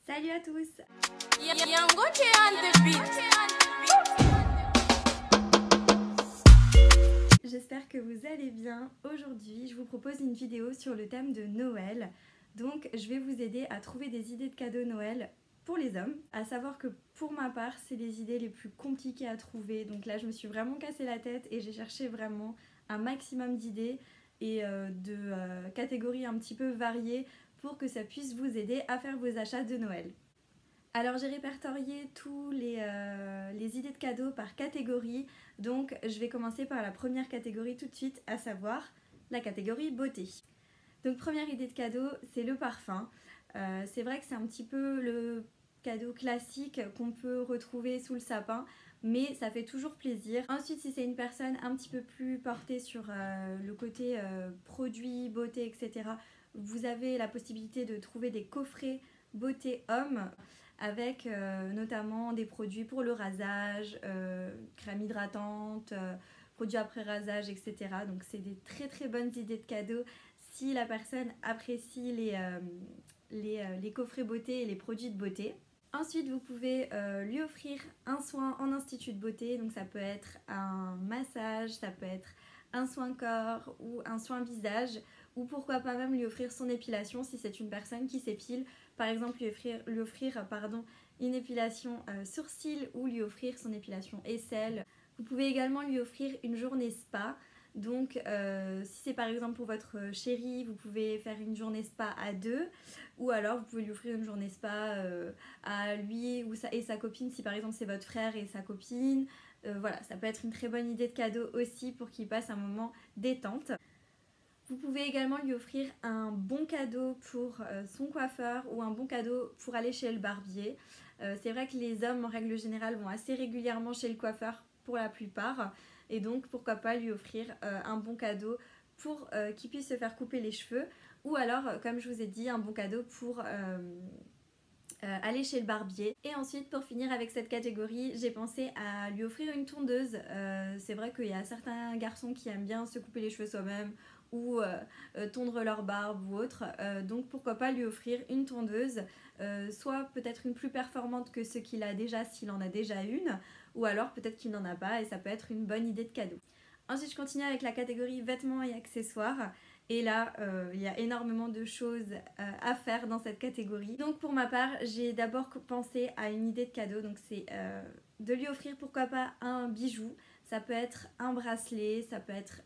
Salut à tous! J'espère que vous allez bien. Aujourd'hui, je vous propose une vidéo sur le thème de Noël. Donc, je vais vous aider à trouver des idées de cadeaux Noël pour les hommes. À savoir que pour ma part, c'est les idées les plus compliquées à trouver. Donc là, je me suis vraiment cassé la tête et j'ai cherché vraiment un maximum d'idées et de catégories un petit peu variées pour que ça puisse vous aider à faire vos achats de Noël. Alors j'ai répertorié tous les idées de cadeaux par catégorie, donc je vais commencer par la première catégorie tout de suite, à savoir la catégorie beauté. Donc première idée de cadeau, c'est le parfum. C'est vrai que c'est un petit peu le cadeau classique qu'on peut retrouver sous le sapin, mais ça fait toujours plaisir. Ensuite, si c'est une personne un petit peu plus portée sur le côté produits, beauté, etc., vous avez la possibilité de trouver des coffrets beauté homme avec notamment des produits pour le rasage, crème hydratante, produits après rasage, etc. Donc c'est des très très bonnes idées de cadeaux si la personne apprécie les coffrets beauté et les produits de beauté. Ensuite, vous pouvez lui offrir un soin en institut de beauté, donc ça peut être un massage, ça peut être un soin corps ou un soin visage, ou pourquoi pas même lui offrir son épilation si c'est une personne qui s'épile. Par exemple, lui offrir une épilation sourcils ou lui offrir son épilation aisselle. Vous pouvez également lui offrir une journée spa. Donc si c'est par exemple pour votre chéri, vous pouvez faire une journée spa à deux, ou alors vous pouvez lui offrir une journée spa à lui et sa copine si par exemple c'est votre frère et sa copine. Voilà, ça peut être une très bonne idée de cadeau aussi pour qu'il passe un moment détente. Vous pouvez également lui offrir un bon cadeau pour son coiffeur ou un bon cadeau pour aller chez le barbier. C'est vrai que les hommes en règle générale vont assez régulièrement chez le coiffeur pour la plupart, et donc pourquoi pas lui offrir un bon cadeau pour qu'il puisse se faire couper les cheveux, ou alors comme je vous ai dit, un bon cadeau pour aller chez le barbier. Et ensuite, pour finir avec cette catégorie, j'ai pensé à lui offrir une tondeuse. C'est vrai qu'il y a certains garçons qui aiment bien se couper les cheveux soi-même ou tondre leur barbe ou autre, donc pourquoi pas lui offrir une tondeuse, soit peut-être une plus performante que ce qu'il a déjà s'il en a déjà une, ou alors peut-être qu'il n'en a pas et ça peut être une bonne idée de cadeau. Ensuite, je continue avec la catégorie vêtements et accessoires. Et là, il y a énormément de choses à faire dans cette catégorie. Donc pour ma part, j'ai d'abord pensé à une idée de cadeau. Donc c'est de lui offrir pourquoi pas un bijou. Ça peut être un bracelet, ça peut être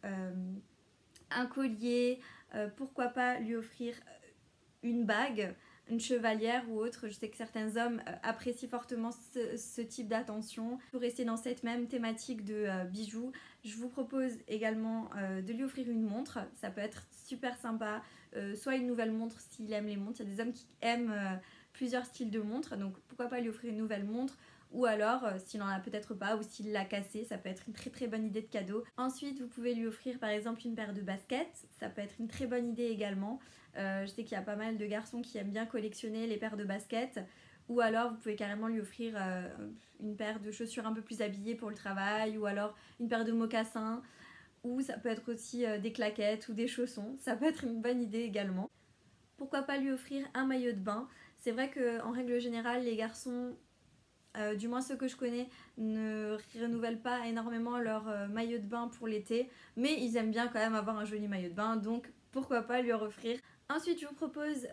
un collier. Pourquoi pas lui offrir une bague, une chevalière ou autre. Je sais que certains hommes apprécient fortement ce type d'attention. Pour rester dans cette même thématique de bijoux, je vous propose également de lui offrir une montre. Ça peut être super sympa, soit une nouvelle montre s'il aime les montres. Il y a des hommes qui aiment plusieurs styles de montres, donc pourquoi pas lui offrir une nouvelle montre, ou alors s'il n'en a peut-être pas ou s'il l'a cassé, ça peut être une très très bonne idée de cadeau. Ensuite, vous pouvez lui offrir par exemple une paire de baskets, ça peut être une très bonne idée également. Je sais qu'il y a pas mal de garçons qui aiment bien collectionner les paires de baskets, ou alors vous pouvez carrément lui offrir une paire de chaussures un peu plus habillées pour le travail, ou alors une paire de mocassins, ou ça peut être aussi des claquettes ou des chaussons, ça peut être une bonne idée également. Pourquoi pas lui offrir un maillot de bain? C'est vrai qu'en règle générale, les garçons, du moins ceux que je connais, ne renouvellent pas énormément leur maillot de bain pour l'été, mais ils aiment bien quand même avoir un joli maillot de bain, donc pourquoi pas lui en offrir. Ensuite, je vous propose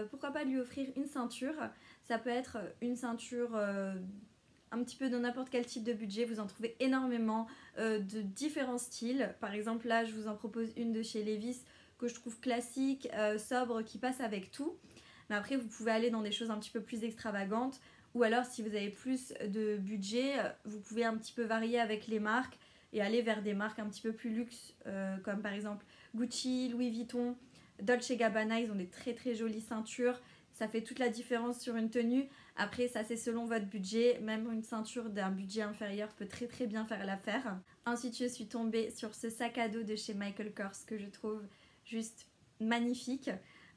pourquoi pas lui offrir une ceinture. Ça peut être une ceinture un petit peu dans n'importe quel type de budget. Vous en trouvez énormément de différents styles. Par exemple, là, je vous en propose une de chez Levi's que je trouve classique, sobre, qui passe avec tout. Mais après, vous pouvez aller dans des choses un petit peu plus extravagantes. Ou alors, si vous avez plus de budget, vous pouvez un petit peu varier avec les marques et aller vers des marques un petit peu plus luxe, comme par exemple Gucci, Louis Vuitton, Dolce & Gabbana. Ils ont des très très jolies ceintures. Ça fait toute la différence sur une tenue. Après, ça c'est selon votre budget. Même une ceinture d'un budget inférieur peut très très bien faire l'affaire. Ensuite, je suis tombée sur ce sac à dos de chez Michael Kors que je trouve juste magnifique.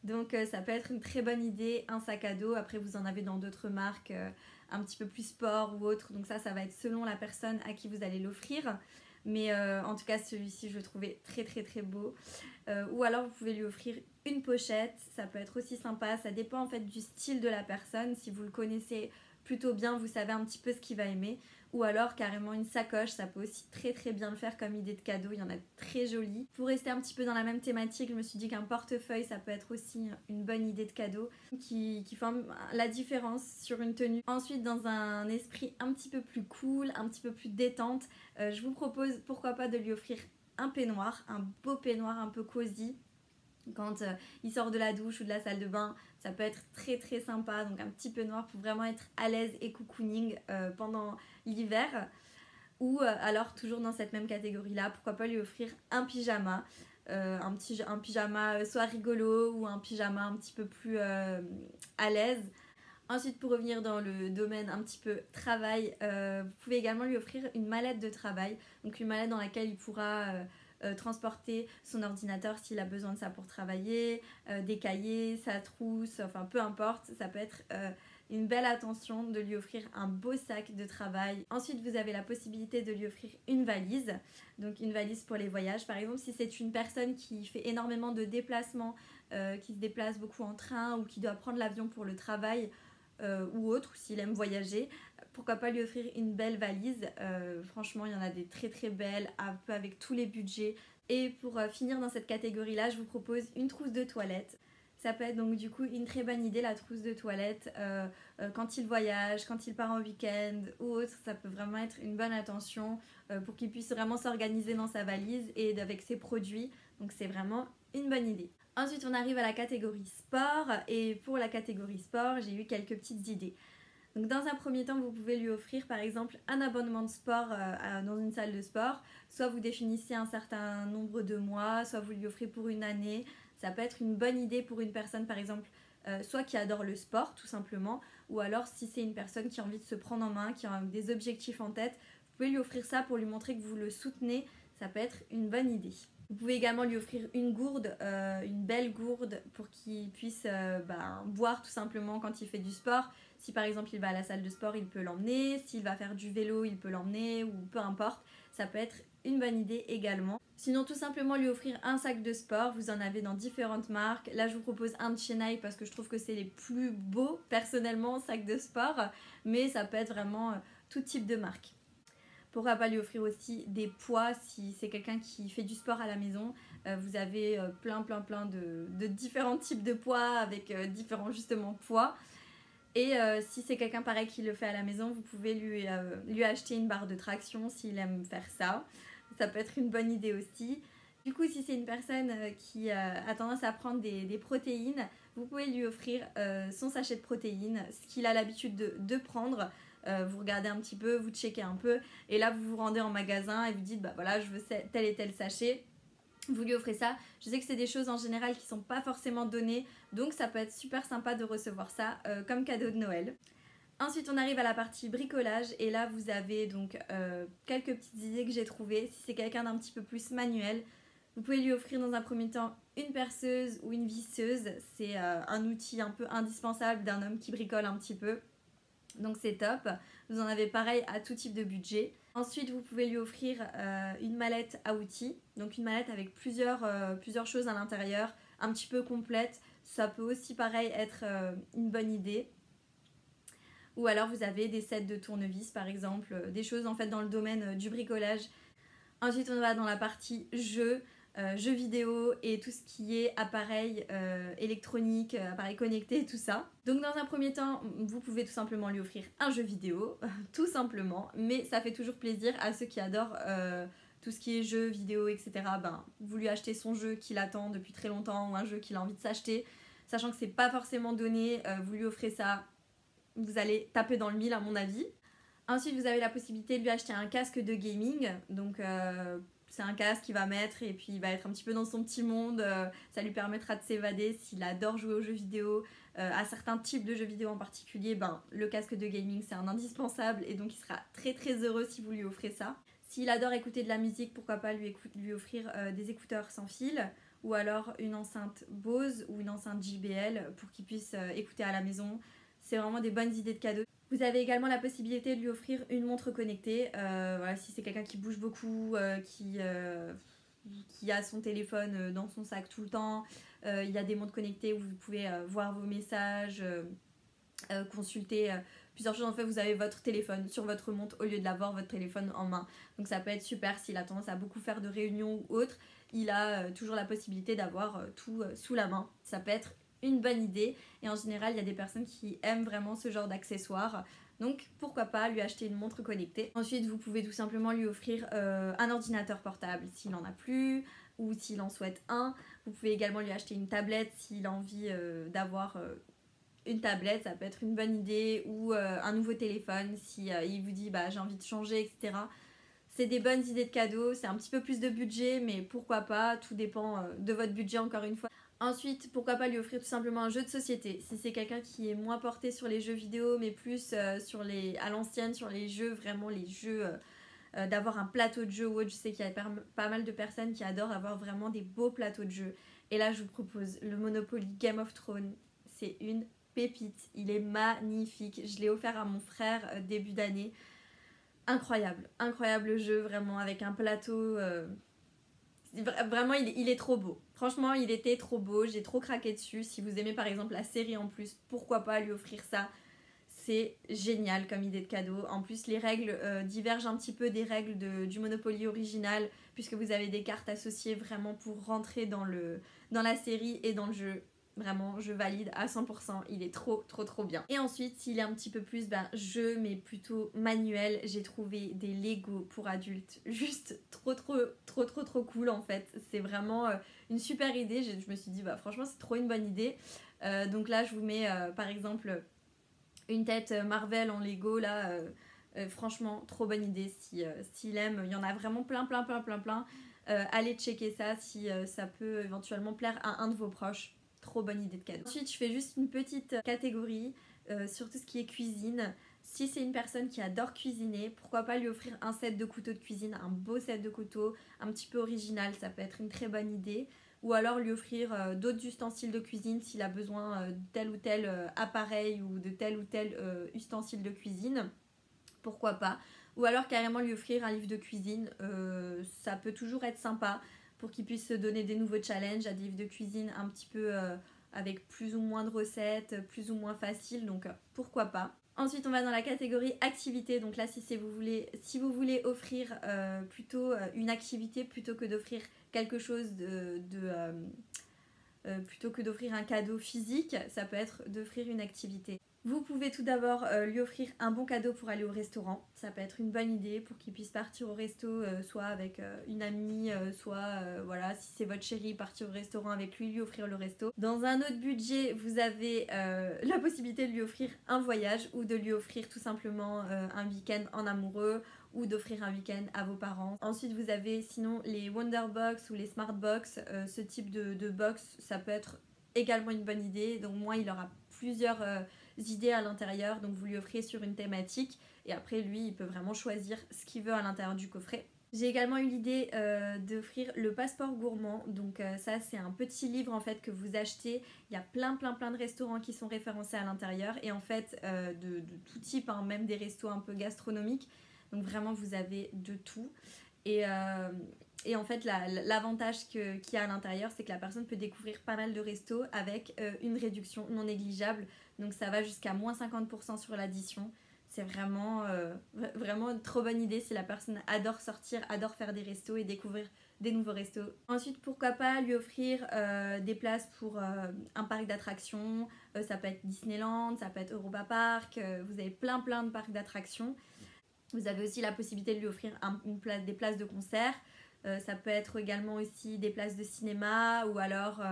Donc ça peut être une très bonne idée, un sac à dos. Après, vous en avez dans d'autres marques un petit peu plus sport ou autre. Donc ça va être selon la personne à qui vous allez l'offrir. mais en tout cas celui-ci je le trouvais très très très beau. Ou alors vous pouvez lui offrir une pochette, ça peut être aussi sympa, ça dépend en fait du style de la personne. Si vous le connaissez plutôt bien, vous savez un petit peu ce qu'il va aimer. Ou alors carrément une sacoche, ça peut aussi très très bien le faire comme idée de cadeau, il y en a de très jolies. Pour rester un petit peu dans la même thématique, je me suis dit qu'un portefeuille ça peut être aussi une bonne idée de cadeau qui forme la différence sur une tenue. Ensuite, dans un esprit un petit peu plus cool, un petit peu plus détente, je vous propose pourquoi pas de lui offrir un peignoir, un beau peignoir un peu cosy. Quand il sort de la douche ou de la salle de bain, ça peut être très très sympa. Donc un petit peignoir pour vraiment être à l'aise et cocooning pendant l'hiver. Ou alors toujours dans cette même catégorie là, pourquoi pas lui offrir un pyjama. Un pyjama soit rigolo ou un pyjama un petit peu plus à l'aise. Ensuite, pour revenir dans le domaine un petit peu travail, vous pouvez également lui offrir une mallette de travail. Donc une mallette dans laquelle il pourra transporter son ordinateur s'il a besoin de ça pour travailler, des cahiers, sa trousse, enfin peu importe. Ça peut être une belle attention de lui offrir un beau sac de travail. Ensuite, vous avez la possibilité de lui offrir une valise. Donc une valise pour les voyages. Par exemple, si c'est une personne qui fait énormément de déplacements, qui se déplace beaucoup en train ou qui doit prendre l'avion pour le travail, ou autre, ou s'il aime voyager, pourquoi pas lui offrir une belle valise. Franchement, il y en a des très très belles, un peu avec tous les budgets. Et pour finir dans cette catégorie là, je vous propose une trousse de toilette. Ça peut être donc du coup une très bonne idée, la trousse de toilette, quand il voyage, quand il part en week-end ou autre. Ça peut vraiment être une bonne attention pour qu'il puisse vraiment s'organiser dans sa valise et avec ses produits. Donc c'est vraiment une bonne idée. Ensuite, on arrive à la catégorie sport, et pour la catégorie sport, j'ai eu quelques petites idées. Donc dans un premier temps, vous pouvez lui offrir par exemple un abonnement de sport dans une salle de sport. Soit vous définissez un certain nombre de mois, soit vous lui offrez pour une année. Ça peut être une bonne idée pour une personne par exemple, soit qui adore le sport tout simplement, ou alors si c'est une personne qui a envie de se prendre en main, qui a des objectifs en tête, vous pouvez lui offrir ça pour lui montrer que vous le soutenez. Ça peut être une bonne idée. Vous pouvez également lui offrir une gourde, une belle gourde pour qu'il puisse boire tout simplement quand il fait du sport. Si par exemple il va à la salle de sport, il peut l'emmener. S'il va faire du vélo, il peut l'emmener, ou peu importe. Ça peut être une bonne idée également. Sinon, tout simplement lui offrir un sac de sport. Vous en avez dans différentes marques. Là, je vous propose un de chez Nike parce que je trouve que c'est les plus beaux personnellement sacs de sport. Mais ça peut être vraiment tout type de marque. Pourquoi pas lui offrir aussi des poids si c'est quelqu'un qui fait du sport à la maison. Vous avez plein de différents types de poids avec différents justement poids. Et si c'est quelqu'un pareil qui le fait à la maison, vous pouvez lui acheter une barre de traction s'il aime faire ça. Ça peut être une bonne idée aussi. Du coup, si c'est une personne qui a tendance à prendre des protéines, vous pouvez lui offrir son sachet de protéines, ce qu'il a l'habitude de prendre. Vous regardez un petit peu, vous checkez un peu, et là vous vous rendez en magasin et vous dites bah voilà, je veux tel et tel sachet. Vous lui offrez ça. Je sais que c'est des choses en général qui sont pas forcément données, donc ça peut être super sympa de recevoir ça comme cadeau de Noël. Ensuite, on arrive à la partie bricolage, et là vous avez donc quelques petites idées que j'ai trouvées. Si c'est quelqu'un d'un petit peu plus manuel, vous pouvez lui offrir dans un premier temps une perceuse ou une visseuse. C'est un outil un peu indispensable d'un homme qui bricole un petit peu. Donc c'est top. Vous en avez pareil à tout type de budget. Ensuite, vous pouvez lui offrir une mallette à outils. Donc une mallette avec plusieurs choses à l'intérieur, un petit peu complète. Ça peut aussi pareil être une bonne idée. Ou alors vous avez des sets de tournevis par exemple, des choses en fait dans le domaine du bricolage. Ensuite, on va dans la partie jeux vidéo et tout ce qui est appareil électronique, appareil connecté, tout ça. Donc dans un premier temps, vous pouvez tout simplement lui offrir un jeu vidéo, tout simplement, mais ça fait toujours plaisir à ceux qui adorent tout ce qui est jeux vidéo, etc. Vous lui achetez son jeu qu'il attend depuis très longtemps, ou un jeu qu'il a envie de s'acheter, sachant que c'est pas forcément donné, vous lui offrez ça, vous allez taper dans le mille à mon avis. Ensuite, vous avez la possibilité de lui acheter un casque de gaming, donc c'est un casque qu'il va mettre et puis il va être un petit peu dans son petit monde. Ça lui permettra de s'évader s'il adore jouer aux jeux vidéo, à certains types de jeux vidéo en particulier. Le casque de gaming c'est un indispensable, et donc il sera très très heureux si vous lui offrez ça. S'il adore écouter de la musique, pourquoi pas lui offrir des écouteurs sans fil, ou alors une enceinte Bose ou une enceinte JBL pour qu'il puisse écouter à la maison. c'est vraiment des bonnes idées de cadeaux. Vous avez également la possibilité de lui offrir une montre connectée. Voilà, si c'est quelqu'un qui bouge beaucoup, qui a son téléphone dans son sac tout le temps, il y a des montres connectées où vous pouvez voir vos messages, consulter plusieurs choses. En fait, vous avez votre téléphone sur votre montre au lieu de l'avoir votre téléphone en main. Donc ça peut être super s'il a tendance à beaucoup faire de réunions ou autre. Il a toujours la possibilité d'avoir tout sous la main. Ça peut être une bonne idée et en général il y a des personnes qui aiment vraiment ce genre d'accessoires, donc pourquoi pas lui acheter une montre connectée. Ensuite vous pouvez tout simplement lui offrir un ordinateur portable s'il n'en a plus ou s'il en souhaite un. Vous pouvez également lui acheter une tablette s'il a envie d'avoir une tablette, ça peut être une bonne idée, ou un nouveau téléphone si il vous dit bah j'ai envie de changer, etc. C'est des bonnes idées de cadeaux, c'est un petit peu plus de budget mais pourquoi pas, tout dépend de votre budget encore une fois. Ensuite, pourquoi pas lui offrir tout simplement un jeu de société. Si c'est quelqu'un qui est moins porté sur les jeux vidéo, mais plus à l'ancienne, sur les jeux, vraiment les jeux, d'avoir un plateau de jeu ou autre. Je sais qu'il y a pas mal de personnes qui adorent avoir vraiment des beaux plateaux de jeu. Et là, je vous propose le Monopoly Game of Thrones. C'est une pépite. Il est magnifique. Je l'ai offert à mon frère début d'année. Incroyable. Incroyable jeu, vraiment, avec un plateau... Vraiment il est trop beau, franchement il était trop beau, j'ai trop craqué dessus. Si vous aimez par exemple la série en plus, pourquoi pas lui offrir ça, c'est génial comme idée de cadeau. En plus les règles divergent un petit peu des règles du Monopoly original, puisque vous avez des cartes associées vraiment pour rentrer dans la série et dans le jeu. Vraiment, je valide à 100%, il est trop bien. Et ensuite, s'il est un petit peu plus jeu, mais plutôt manuel, j'ai trouvé des Lego pour adultes. Juste trop cool en fait. C'est vraiment une super idée. Je me suis dit, franchement, c'est trop une bonne idée. Donc là, je vous mets par exemple une tête Marvel en Lego là. Franchement, trop bonne idée. S'il aime, il y en a vraiment plein. Allez checker ça si ça peut éventuellement plaire à un de vos proches. Trop bonne idée de cadeau. Ensuite, je fais juste une petite catégorie sur tout ce qui est cuisine. Si c'est une personne qui adore cuisiner, pourquoi pas lui offrir un set de couteaux de cuisine, un beau set de couteaux, un petit peu original, ça peut être une très bonne idée. Ou alors lui offrir d'autres ustensiles de cuisine s'il a besoin de tel ou tel appareil ou de tel ou tel ustensile de cuisine. Pourquoi pas. Ou alors carrément lui offrir un livre de cuisine, ça peut toujours être sympa, pour qu'ils puissent se donner des nouveaux challenges à des livres de cuisine un petit peu avec plus ou moins de recettes, plus ou moins faciles, donc pourquoi pas. Ensuite on va dans la catégorie activité, donc là si vous voulez offrir plutôt une activité plutôt que d'offrir quelque chose plutôt que d'offrir un cadeau physique, ça peut être d'offrir une activité. Vous pouvez tout d'abord lui offrir un bon cadeau pour aller au restaurant. Ça peut être une bonne idée pour qu'il puisse partir au resto, soit avec une amie, soit voilà, si c'est votre chéri, partir au restaurant avec lui offrir le resto. Dans un autre budget, vous avez la possibilité de lui offrir un voyage ou de lui offrir tout simplement un week-end en amoureux ou d'offrir un week-end à vos parents. Ensuite, vous avez sinon les Wonderbox ou les Smartbox. Ce type de box, ça peut être également une bonne idée. Donc moi, il aura plusieurs idées à l'intérieur, donc vous lui offrez sur une thématique et après lui il peut vraiment choisir ce qu'il veut à l'intérieur du coffret. J'ai également eu l'idée d'offrir le passeport gourmand, donc ça c'est un petit livre en fait que vous achetez. Il y a plein de restaurants qui sont référencés à l'intérieur et en fait de tout type, hein, même des restos un peu gastronomiques, donc vraiment vous avez de tout. Et en fait, l'avantage qu'il y a à l'intérieur, c'est que la personne peut découvrir pas mal de restos avec une réduction non négligeable. Donc ça va jusqu'à moins 50% sur l'addition. C'est vraiment une trop bonne idée si la personne adore sortir, adore faire des restos et découvrir des nouveaux restos. Ensuite, pourquoi pas lui offrir des places pour un parc d'attractions. Ça peut être Disneyland, ça peut être Europa Park. Vous avez plein de parcs d'attractions. Vous avez aussi la possibilité de lui offrir des places de concert. Ça peut être également aussi des places de cinéma ou alors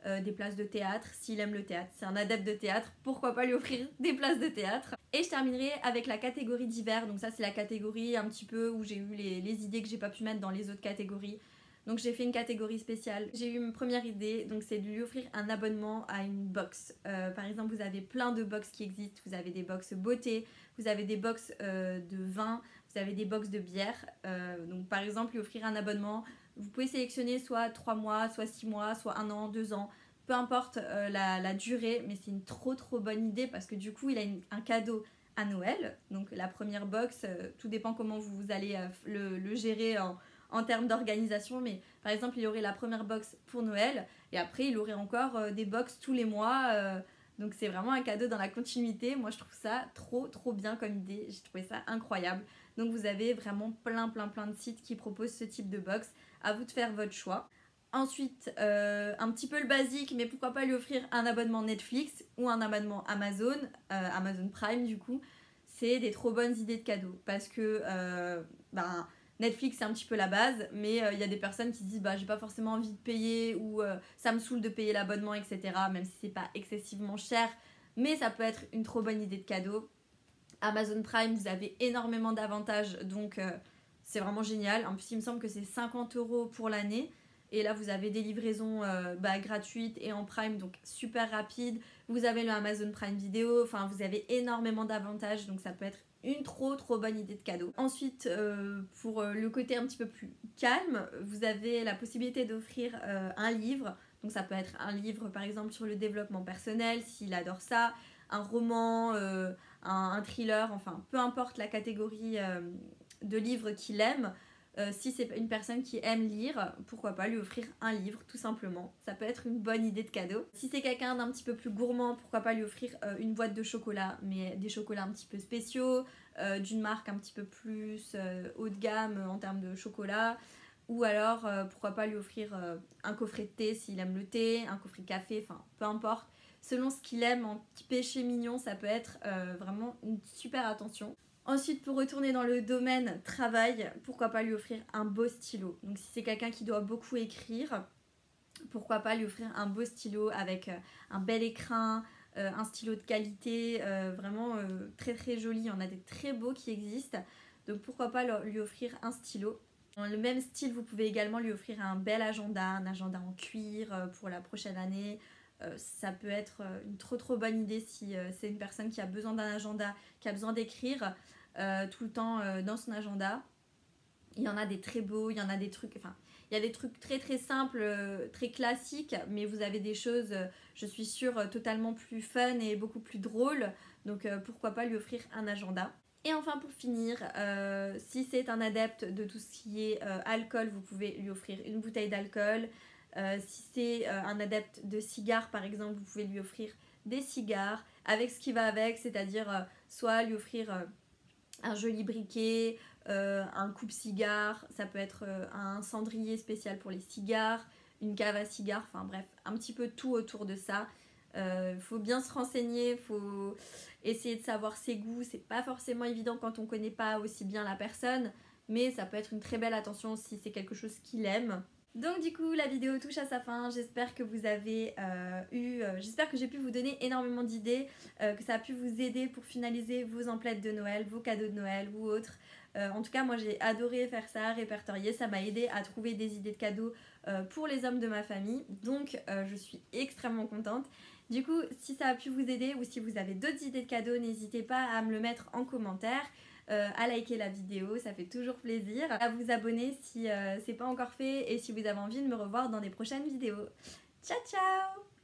des places de théâtre s'il aime le théâtre. C'est un adepte de théâtre, pourquoi pas lui offrir des places de théâtre. Et je terminerai avec la catégorie d'hiver. Donc ça c'est la catégorie un petit peu où j'ai eu les idées que j'ai pas pu mettre dans les autres catégories. Donc j'ai fait une catégorie spéciale. J'ai eu une première idée, donc c'est de lui offrir un abonnement à une box. Par exemple, vous avez plein de box qui existent. Vous avez des box beauté, vous avez des box de vin, vous avez des box de bière. Donc par exemple, lui offrir un abonnement. Vous pouvez sélectionner soit 3 mois, soit 6 mois, soit 1 an, 2 ans. peu importe la durée, mais c'est une trop bonne idée parce que du coup il a un cadeau à Noël. Donc la première box, tout dépend comment vous allez le gérer en termes d'organisation, mais par exemple il y aurait la première box pour Noël et après il aurait encore des box tous les mois, donc c'est vraiment un cadeau dans la continuité. Moi je trouve ça trop bien comme idée, j'ai trouvé ça incroyable. Donc vous avez vraiment plein de sites qui proposent ce type de box, à vous de faire votre choix. Ensuite, un petit peu le basique, mais pourquoi pas lui offrir un abonnement Netflix ou un abonnement Amazon, Amazon Prime du coup. C'est des trop bonnes idées de cadeaux parce que Netflix c'est un petit peu la base, mais il y a des personnes qui se disent j'ai pas forcément envie de payer ou ça me saoule de payer l'abonnement, etc. Même si c'est pas excessivement cher, mais ça peut être une trop bonne idée de cadeau. Amazon Prime, vous avez énormément d'avantages, donc c'est vraiment génial. En plus, il me semble que c'est 50 € pour l'année. Et là, vous avez des livraisons gratuites et en Prime, donc super rapide. Vous avez le Amazon Prime Vidéo, enfin, vous avez énormément d'avantages, donc ça peut être une trop bonne idée de cadeau. Ensuite, pour le côté un petit peu plus calme, vous avez la possibilité d'offrir un livre. Donc ça peut être un livre, par exemple, sur le développement personnel, s'il adore ça, un roman, un thriller, enfin, peu importe la catégorie de livre qu'il aime. Si c'est une personne qui aime lire, pourquoi pas lui offrir un livre tout simplement. Ça peut être une bonne idée de cadeau. Si c'est quelqu'un d'un petit peu plus gourmand, pourquoi pas lui offrir une boîte de chocolat, mais des chocolats un petit peu spéciaux, d'une marque un petit peu plus haut de gamme en termes de chocolat. Ou alors pourquoi pas lui offrir un coffret de thé s'il aime le thé, un coffret de café, enfin peu importe. Selon ce qu'il aime en petit péché mignon, ça peut être vraiment une super attention. Ensuite, pour retourner dans le domaine travail, pourquoi pas lui offrir un beau stylo. Donc si c'est quelqu'un qui doit beaucoup écrire, pourquoi pas lui offrir un beau stylo avec un bel écrin, un stylo de qualité, vraiment très joli. Il y en a des très beaux qui existent. Donc pourquoi pas lui offrir un stylo. Dans le même style, vous pouvez également lui offrir un bel agenda, un agenda en cuir pour la prochaine année. Ça peut être une trop bonne idée si c'est une personne qui a besoin d'un agenda, qui a besoin d'écrire tout le temps dans son agenda. Il y en a des très beaux, il y en a des trucs, enfin, il y a des trucs très simples, très classiques, mais vous avez des choses, je suis sûre, totalement plus fun et beaucoup plus drôles. Donc pourquoi pas lui offrir un agenda. Et enfin pour finir, si c'est un adepte de tout ce qui est alcool, vous pouvez lui offrir une bouteille d'alcool. Si c'est un adepte de cigares par exemple, vous pouvez lui offrir des cigares avec ce qui va avec, c'est-à-dire soit lui offrir un joli briquet, un coupe-cigare, ça peut être un cendrier spécial pour les cigares, une cave à cigares, enfin bref, un petit peu tout autour de ça. Faut bien se renseigner, faut essayer de savoir ses goûts, c'est pas forcément évident quand on connaît pas aussi bien la personne, mais ça peut être une très belle attention si c'est quelque chose qu'il aime. Donc du coup la vidéo touche à sa fin, j'espère que vous avez j'espère que j'ai pu vous donner énormément d'idées, que ça a pu vous aider pour finaliser vos emplettes de Noël, vos cadeaux de Noël ou autres. En tout cas moi j'ai adoré faire ça, répertorier, ça m'a aidé à trouver des idées de cadeaux pour les hommes de ma famille, donc je suis extrêmement contente. Du coup si ça a pu vous aider ou si vous avez d'autres idées de cadeaux, n'hésitez pas à me le mettre en commentaire. À liker la vidéo, ça fait toujours plaisir, à vous abonner si c'est pas encore fait et si vous avez envie de me revoir dans des prochaines vidéos. Ciao ciao!